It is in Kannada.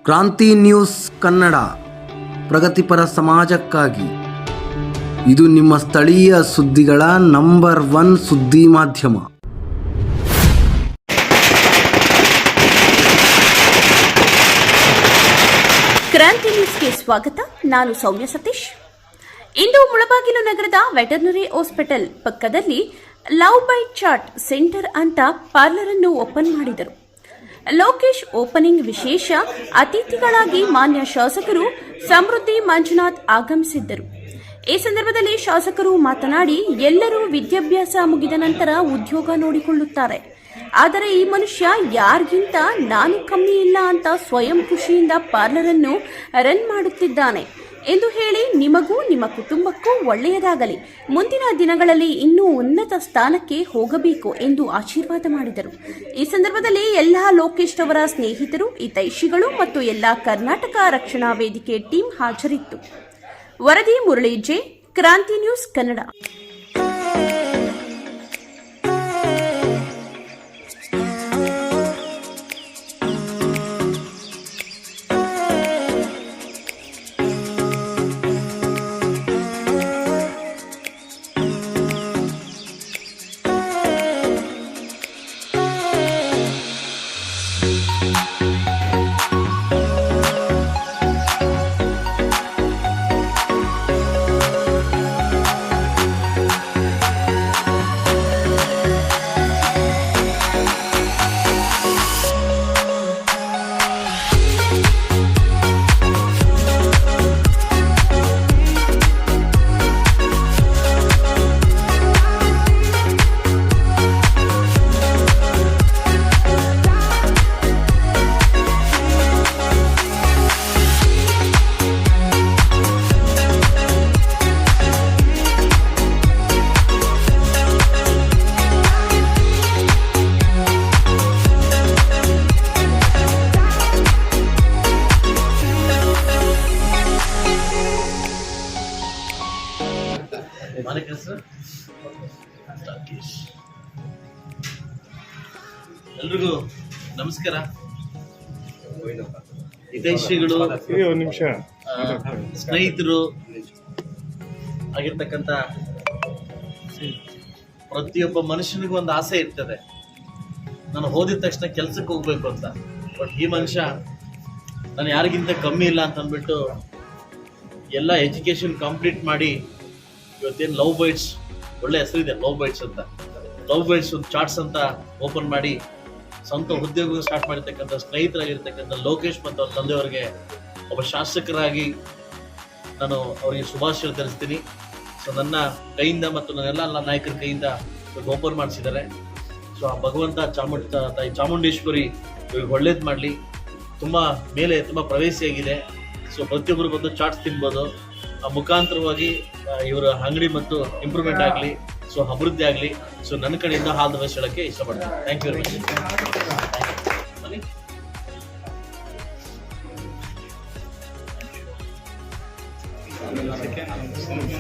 ಕ್ರಾಂತಿ ನ್ಯೂಸ್ ಕನ್ನಡ, ಪ್ರಗತಿಪರ ಸಮಾಜಕ್ಕಾಗಿ. ಇದು ನಿಮ್ಮ ಸ್ಥಳೀಯ ಸುದ್ದಿಗಳ ನಂಬರ್ 1 ಸುದ್ದಿ ಮಾಧ್ಯಮ. ಕ್ರಾಂತಿ ನ್ಯೂಸ್ಗೆ ಸ್ವಾಗತ. ನಾನು ಸೌಮ್ಯ ಸತೀಶ್. ಇಂದು ಮುಳಬಾಗಿಲು ನಗರದ ವೆಟರ್ನರಿ ಹಾಸ್ಪಿಟಲ್ ಪಕ್ಕದಲ್ಲಿ ಲವ್ ಬೈಟ್ ಚಾಟ್ ಸೆಂಟರ್ ಅಂತ ಪಾರ್ಲರ್ ಅನ್ನು ಓಪನ್ ಮಾಡಿದರು. ಲೋಕೇಶ್ ಓಪನಿಂಗ್ ವಿಶೇಷ ಅತಿಥಿಗಳಾಗಿ ಮಾನ್ಯ ಶಾಸಕರು ಸಮೃದ್ಧಿ ಮಂಜುನಾಥ್ ಆಗಮಿಸಿದ್ದರು. ಈ ಸಂದರ್ಭದಲ್ಲಿ ಶಾಸಕರು ಮಾತನಾಡಿ, ಎಲ್ಲರೂ ವಿದ್ಯಾಭ್ಯಾಸ ಮುಗಿದ ನಂತರ ಉದ್ಯೋಗ ನೋಡಿಕೊಳ್ಳುತ್ತಾರೆ, ಆದರೆ ಈ ಮನುಷ್ಯ ಯಾರಿಗಿಂತ ನಾನು ಕಮ್ಮಿ ಇಲ್ಲ ಅಂತ ಸ್ವಯಂ ಖುಷಿಯಿಂದ ಪಾರ್ಲರ್ ಅನ್ನು ರನ್ ಮಾಡುತ್ತಿದ್ದಾನೆ ಎಂದು ಹೇಳಿ, ನಿಮಗೂ ನಿಮ್ಮ ಕುಟುಂಬಕ್ಕೂ ಒಳ್ಳೆಯದಾಗಲಿ, ಮುಂದಿನ ದಿನಗಳಲ್ಲಿ ಇನ್ನೂ ಉನ್ನತ ಸ್ಥಾನಕ್ಕೆ ಹೋಗಬೇಕು ಎಂದು ಆಶೀರ್ವಾದ ಮಾಡಿದರು. ಈ ಸಂದರ್ಭದಲ್ಲಿ ಎಲ್ಲ ಲೋಕೇಶ್ ಅವರ ಸ್ನೇಹಿತರು, ಹಿತೈಷಿಗಳು ಮತ್ತು ಎಲ್ಲ ಕರ್ನಾಟಕ ರಕ್ಷಣಾ ವೇದಿಕೆ ಟೀಮ್ ಹಾಜರಿತ್ತು. ವರದಿ ಮುರಳಿ ಜೆ, ಕ್ರಾಂತಿ ನ್ಯೂಸ್ ಕನ್ನಡ. ಎಲ್ರಿಗೂ ನಮಸ್ಕಾರ. ಹಿತೈಷಿಗಳು, ಸ್ನೇಹಿತರು ಆಗಿರ್ತಕ್ಕಂಥ ಪ್ರತಿಯೊಬ್ಬ ಮನುಷ್ಯನಿಗೂ ಒಂದು ಆಸೆ ಇರ್ತದೆ, ನಾನು ಓದಿದ ತಕ್ಷಣ ಕೆಲ್ಸಕ್ಕೆ ಹೋಗ್ಬೇಕು ಅಂತ. ಬಟ್ ಈ ಮನುಷ್ಯ ನಾನು ಯಾರಿಗಿಂತ ಕಮ್ಮಿ ಇಲ್ಲ ಅಂತ ಅಂದ್ಬಿಟ್ಟು ಎಲ್ಲ ಎಜುಕೇಶನ್ ಕಂಪ್ಲೀಟ್ ಮಾಡಿ ಇವತ್ತೇನು ಲವ್ ಬೈಟ್ಸ್, ಒಳ್ಳೆ ಹೆಸರಿದೆ ಲವ್ ಬೈಟ್ಸ್ ಅಂತ, ಲವ್ ಬೈಟ್ಸ್ ಒಂದು ಚಾಟ್ಸ್ ಅಂತ ಓಪನ್ ಮಾಡಿ ಸ್ವಂತ ಉದ್ಯೋಗ ಸ್ಟಾರ್ಟ್ ಮಾಡಿರ್ತಕ್ಕಂಥ ಸ್ನೇಹಿತರಾಗಿರ್ತಕ್ಕಂಥ ಲೋಕೇಶ್ ಮತ್ತು ಅವ್ರ ತಂದೆಯವರಿಗೆ ಒಬ್ಬ ಶಾಸಕರಾಗಿ ನಾನು ಅವರಿಗೆ ಶುಭಾಶಯ ತಿಳಿಸ್ತೀನಿ. ಸೊ ನನ್ನ ಕೈಯಿಂದ ಮತ್ತು ನನ್ನೆಲ್ಲ ನಾಯಕರ ಕೈಯಿಂದ ಓಪನ್ ಮಾಡಿಸಿದ್ದಾರೆ. ಸೊ ಆ ಭಗವಂತ ತಾಯಿ ಚಾಮುಂಡೇಶ್ವರಿ ಇವ್ರಿಗೆ ಒಳ್ಳೇದು ಮಾಡಲಿ. ತುಂಬ ಮೇಲೆ ತುಂಬ ಪ್ರವೇಶಿಯಾಗಿದೆ. ಸೊ ಪ್ರತಿಯೊಬ್ಬರು ಬಂದು ಚಾಟ್ಸ್ ತಿನ್ಬೋದು. ಆ ಮುಖಾಂತರವಾಗಿ ಇವರ ಅಂಗಡಿ ಮತ್ತು ಇಂಪ್ರೂವ್ಮೆಂಟ್ ಆಗಲಿ, ಸೊ ಅಭಿವೃದ್ಧಿ ಆಗಲಿ. ಸೊ ನನ್ನ ಕಡೆಯಿಂದ ಆಲ್ ದ ಬೆಸ್ಟ್ ಹೇಳಕ್ಕೆ ಇಷ್ಟಪಡ್ತೀನಿ. Thank you very much.